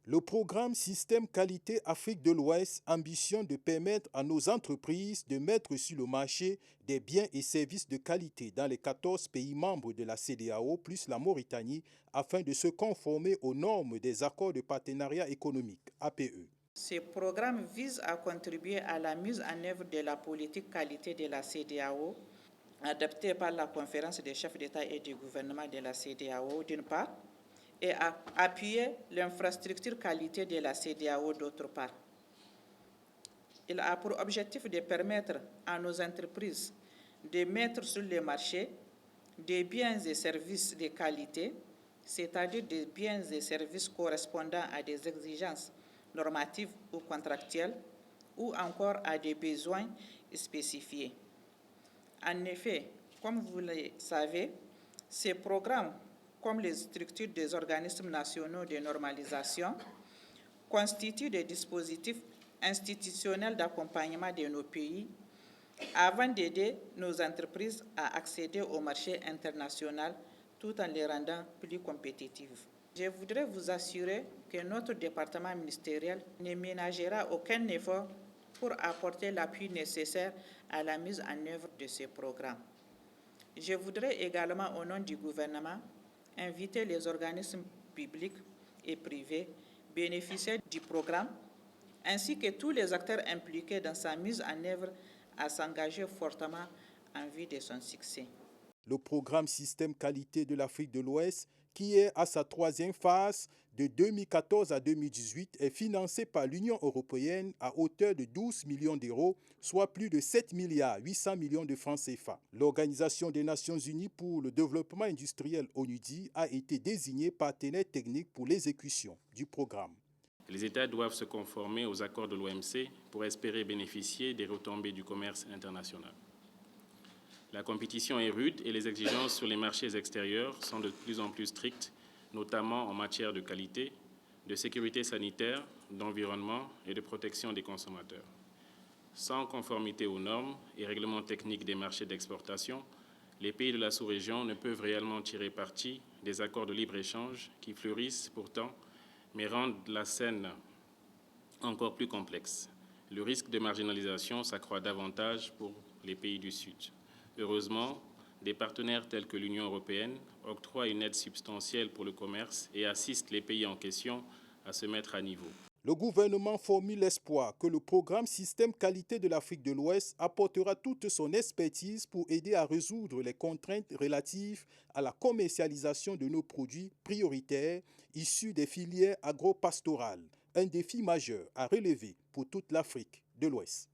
Le programme Système Qualité Afrique de l'Ouest ambitionne de permettre à nos entreprises de mettre sur le marché des biens et services de qualité dans les 14 pays membres de la CEDEAO plus la Mauritanie afin de se conformer aux normes des accords de partenariat économique APE. Ce programme vise à contribuer à la mise en œuvre de la politique qualité de la CEDEAO, adoptée par la conférence des chefs d'État et du gouvernement de la CEDEAO d'une part, et à appuyer l'infrastructure qualité de la CEDEAO d'autre part. Il a pour objectif de permettre à nos entreprises de mettre sur le marché des biens et services de qualité, c'est-à-dire des biens et services correspondant à des exigences normatives ou contractuelles, ou encore à des besoins spécifiés. En effet, comme vous le savez, ces programmes, comme les structures des organismes nationaux de normalisation, constituent des dispositifs institutionnels d'accompagnement de nos pays avant d'aider nos entreprises à accéder au marché international tout en les rendant plus compétitives. Je voudrais vous assurer que notre département ministériel ne ménagera aucun effort pour apporter l'appui nécessaire à la mise en œuvre de ces programmes. Je voudrais également, au nom du gouvernement, inviter les organismes publics et privés bénéficiaires du programme, ainsi que tous les acteurs impliqués dans sa mise en œuvre à s'engager fortement en vue de son succès. Le programme Système Qualité de l'Afrique de l'Ouest, qui est à sa troisième phase de 2014 à 2018, est financé par l'Union européenne à hauteur de 12 millions d'euros, soit plus de 7 milliards 800 millions de francs CFA. L'Organisation des Nations Unies pour le développement industriel ONUDI a été désignée partenaire technique pour l'exécution du programme. Les États doivent se conformer aux accords de l'OMC pour espérer bénéficier des retombées du commerce international. La compétition est rude et les exigences sur les marchés extérieurs sont de plus en plus strictes, notamment en matière de qualité, de sécurité sanitaire, d'environnement et de protection des consommateurs. Sans conformité aux normes et règlements techniques des marchés d'exportation, les pays de la sous-région ne peuvent réellement tirer parti des accords de libre-échange qui fleurissent pourtant, mais rendent la scène encore plus complexe. Le risque de marginalisation s'accroît davantage pour les pays du Sud. Heureusement, des partenaires tels que l'Union européenne octroient une aide substantielle pour le commerce et assistent les pays en question à se mettre à niveau. Le gouvernement formule l'espoir que le programme Système Qualité de l'Afrique de l'Ouest apportera toute son expertise pour aider à résoudre les contraintes relatives à la commercialisation de nos produits prioritaires issus des filières agro-pastorales, un défi majeur à relever pour toute l'Afrique de l'Ouest.